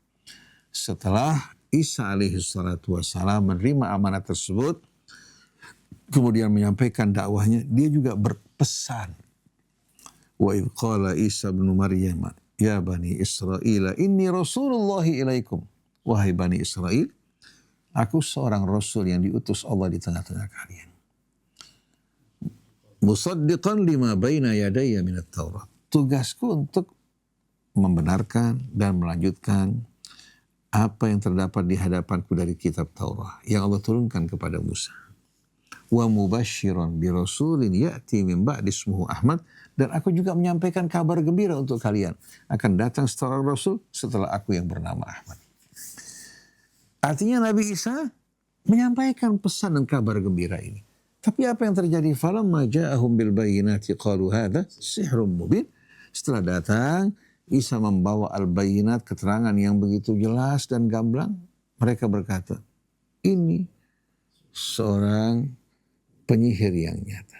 Setelah Isa alaihi salatu wassalam menerima amanat tersebut, kemudian menyampaikan dakwahnya, dia juga berpesan. Wa idh qala Isa bin Maryam, ya bani Israel, inni rasulullahi ilaikum. Wahai bani Israel, aku seorang rasul yang diutus Allah di tengah-tengah kalian. Musaddiqan lima baina yadayya minat Taurat. Tugasku untuk membenarkan dan melanjutkan apa yang terdapat di hadapanku dari kitab Taurat yang Allah turunkan kepada Musa. Wa mubasysyiran bi rasulin ya'ti min ba'di ismuhu Ahmad, dan aku juga menyampaikan kabar gembira untuk kalian. Akan datang seorang rasul setelah aku yang bernama Ahmad. Artinya Nabi Isa menyampaikan pesan dan kabar gembira ini. Tapi apa yang terjadi? Falamma ja'ahum bil bayyinati qalu hadza sihrun mubin. Setelah datang Isa membawa al-bayyinat, keterangan yang begitu jelas dan gamblang, mereka berkata, ini seorang penyihir yang nyata.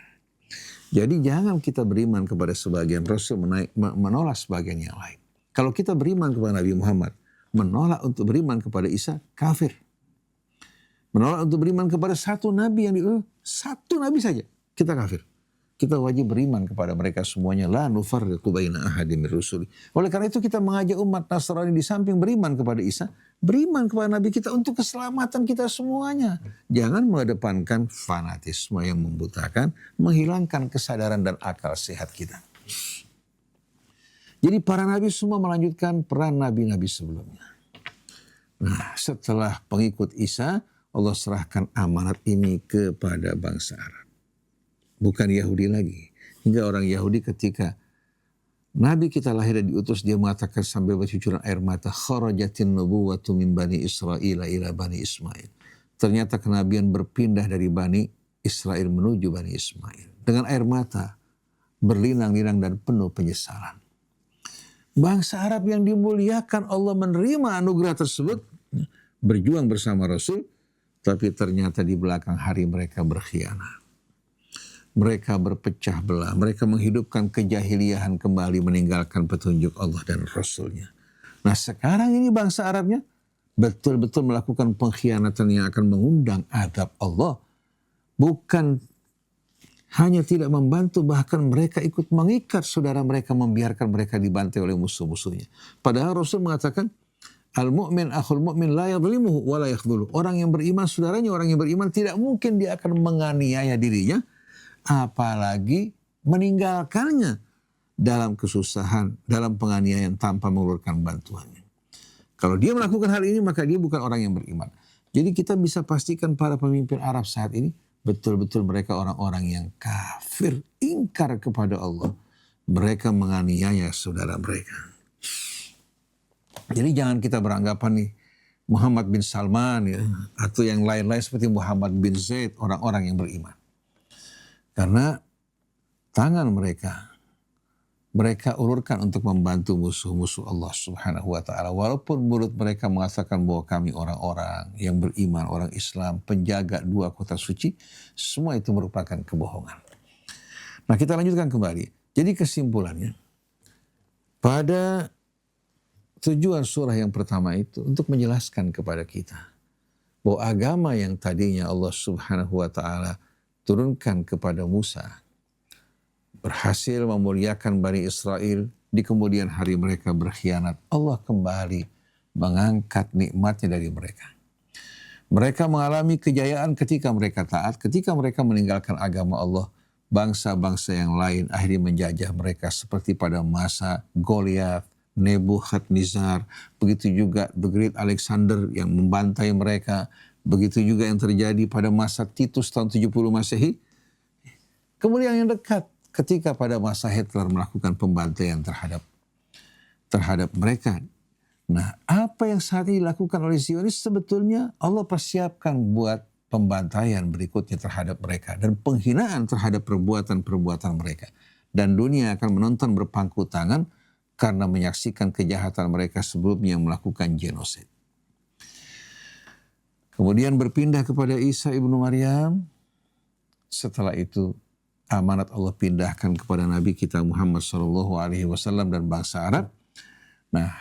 Jadi jangan kita beriman kepada sebagian rasul menolak sebagian yang lain. Kalau kita beriman kepada Nabi Muhammad, menolak untuk beriman kepada Isa, kafir. Menolak untuk beriman kepada satu nabi satu nabi saja, kita kafir. Kita wajib beriman kepada mereka semuanya. La nufarriqu baina ahadin min rusuli. Oleh karena itu kita mengajak umat Nasrani di samping beriman kepada Isa, beriman kepada nabi kita untuk keselamatan kita semuanya. Jangan mengedepankan fanatisme yang membutakan, menghilangkan kesadaran dan akal sehat kita. Jadi para nabi semua melanjutkan peran nabi-nabi sebelumnya. Nah, setelah pengikut Isa, Allah serahkan amanat ini kepada bangsa Arab. Bukan Yahudi lagi. Hingga orang Yahudi ketika Nabi kita lahir dan diutus, dia mengatakan sambil bercucuran air mata, kharajatin nubuwatu min bani Israel ila bani Ismail. Ternyata kenabian berpindah dari bani Israel menuju bani Ismail. Dengan air mata, berlinang-linang dan penuh penyesalan. Bangsa Arab yang dimuliakan, Allah menerima anugerah tersebut, berjuang bersama Rasul, tapi ternyata di belakang hari mereka berkhianat. Mereka berpecah belah, mereka menghidupkan kejahiliahan kembali, meninggalkan petunjuk Allah dan Rasulnya. Nah sekarang ini bangsa Arabnya betul-betul melakukan pengkhianatan yang akan mengundang adab Allah. Bukan hanya tidak membantu, bahkan mereka ikut mengikat saudara mereka, membiarkan mereka dibantai oleh musuh-musuhnya. Padahal Rasul mengatakan, al-mu'min akhul mu'min la yadhlimuhu wa la yakhdhuluh. Orang yang beriman saudaranya orang yang beriman, tidak mungkin dia akan menganiaya dirinya, apalagi meninggalkannya dalam kesusahan, dalam penganiayaan tanpa mengeluarkan bantuannya. Kalau dia melakukan hal ini, maka dia bukan orang yang beriman. Jadi kita bisa pastikan para pemimpin Arab saat ini betul-betul mereka orang-orang yang kafir, ingkar kepada Allah. Mereka menganiaya saudara mereka. Jadi jangan kita beranggapan nih Muhammad bin Salman ya, atau yang lain-lain seperti Muhammad bin Zaid, orang-orang yang beriman. Karena tangan mereka ulurkan untuk membantu musuh-musuh Allah Subhanahu wa ta'ala. Walaupun mulut mereka mengatakan bahwa kami orang-orang yang beriman, orang Islam, penjaga dua kota suci, semua itu merupakan kebohongan. Nah kita lanjutkan kembali. Jadi kesimpulannya, pada tujuan surah yang pertama itu untuk menjelaskan kepada kita bahwa agama yang tadinya Allah Subhanahu wa ta'ala turunkan kepada Musa berhasil memuliakan Bani Israel, di kemudian hari mereka berkhianat. Allah kembali mengangkat nikmatnya dari mereka. Mereka mengalami kejayaan ketika mereka taat, ketika mereka meninggalkan agama Allah. Bangsa-bangsa yang lain akhirnya menjajah mereka seperti pada masa Goliath, Nebukadnezar, begitu juga The Great Alexander yang membantai mereka, begitu juga yang terjadi pada masa Titus tahun 70 Masehi. Kemudian yang dekat ketika pada masa Hitler melakukan pembantaian terhadap mereka. Nah, apa yang saat ini dilakukan oleh Zionis sebetulnya Allah persiapkan buat pembantaian berikutnya terhadap mereka dan penghinaan terhadap perbuatan-perbuatan mereka. Dan dunia akan menonton berpangku tangan karena menyaksikan kejahatan mereka sebelumnya yang melakukan genosid. Kemudian berpindah kepada Isa ibnu Maryam. Setelah itu amanat Allah pindahkan kepada Nabi kita Muhammad SAW dan bangsa Arab. Nah,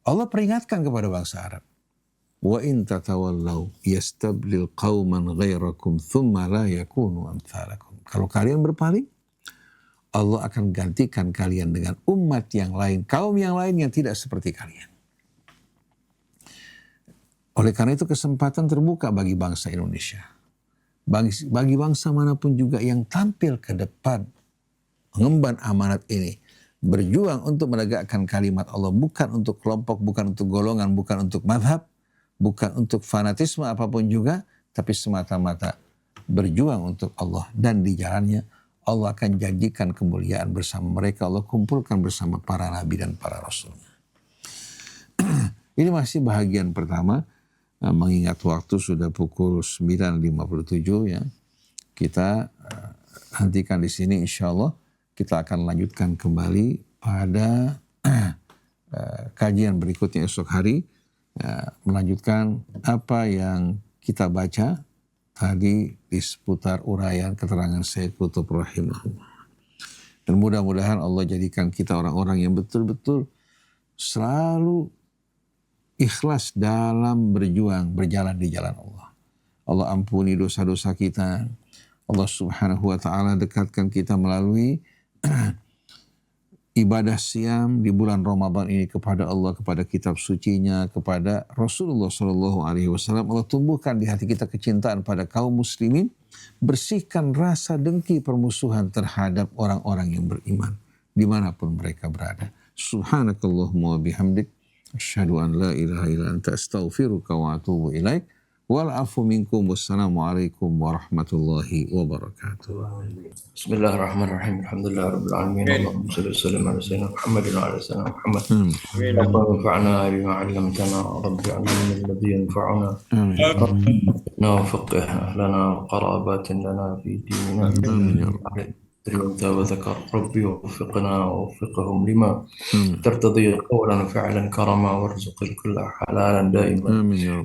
Allah peringatkan kepada bangsa Arab. Wa in tatawallaw yastablil qauman ghairakum thumma la yakunu amthalakum. Kalau kalian berpaling, Allah akan gantikan kalian dengan umat yang lain, kaum yang lain yang tidak seperti kalian. Oleh karena itu kesempatan terbuka bagi bangsa Indonesia. Bagi bangsa manapun juga yang tampil ke depan mengemban amanat ini, berjuang untuk menegakkan kalimat Allah, bukan untuk kelompok, bukan untuk golongan, bukan untuk madhab, bukan untuk fanatisme apapun juga, tapi semata-mata berjuang untuk Allah, dan di jalannya Allah akan janjikan kemuliaan bersama mereka. Allah kumpulkan bersama para nabi dan para rasulnya. Ini masih bahagian pertama. Mengingat waktu sudah pukul 9.57 ya, kita hentikan di sini. Insya Allah kita akan lanjutkan kembali pada kajian berikutnya esok hari, melanjutkan apa yang kita baca tadi di seputar uraian keterangan Syekh Qutb rahimahullah. Dan mudah-mudahan Allah jadikan kita orang-orang yang betul-betul selalu ikhlas dalam berjalan di jalan Allah. Allah ampuni dosa-dosa kita. Allah Subhanahu wa taala dekatkan kita melalui ibadah siam di bulan Ramadan ini kepada Allah, kepada kitab sucinya, kepada Rasulullah SAW. Allah tumbuhkan di hati kita kecintaan pada kaum muslimin, bersihkan rasa dengki permusuhan terhadap orang-orang yang beriman dimanapun mereka berada. Subhanakallahumma wa bihamdik, asyhadu an la ilaha illa anta astaghfiruka wa atubu ilaik. Wal afu minkum. Wassalamualaikum warahmatullahi wabarakatuh. Bismillahirrahmanirrahim. Alhamdulillahirabbil alamin. Allahumma shalli wa sallim ala sayyidina Muhammadin wa ala sayyidina Muhammad. Rabbana anfa'na bima 'allamtana, rabbi 'allimna alladhi yanfa'una. Rabbana faqih lana qarabatin lana fi dinina. وانت وذكر ربي وفقنا ووفقهم لما ترتضي قولا فعلا كرما، وارزق الكل حلالا دائما،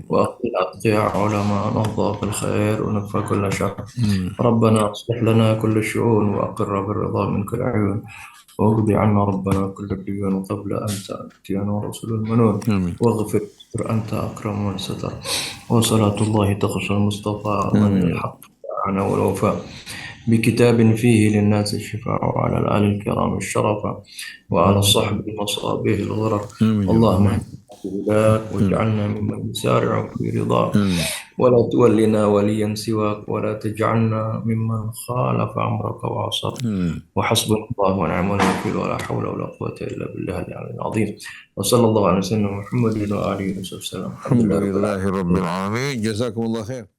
واقل اقطيع علماء نرضى بالخير ونكفى كل شر. ربنا اصلح لنا كل الشؤون واقر بالرضا من كل عيون، واقض عنا ربنا كل الديون قبل ان تاتينا رسول المنون، واغفر انت اكرم من ستر. وصلاه الله تخشى المصطفى من الحق عنا والوفاء، بكتاب فيه للناس الشفاء، وعلى الآل الكرام الشرفة، وعلى الصحب المصابيح الغرر. اللهم اهدنا واجعلنا ممن يسارع في رضاك، ولا تولنا وليا سواك، ولا تجعلنا ممن خالف أمرك وعصر. وحسبنا الله ونعم الوكيل، ولا حول ولا قوة إلا بالله العلي العظيم. وصلى الله على سيدنا محمد وآله وصحبه وسلم. الحمد لله رب العالمين. جزاكم الله خير.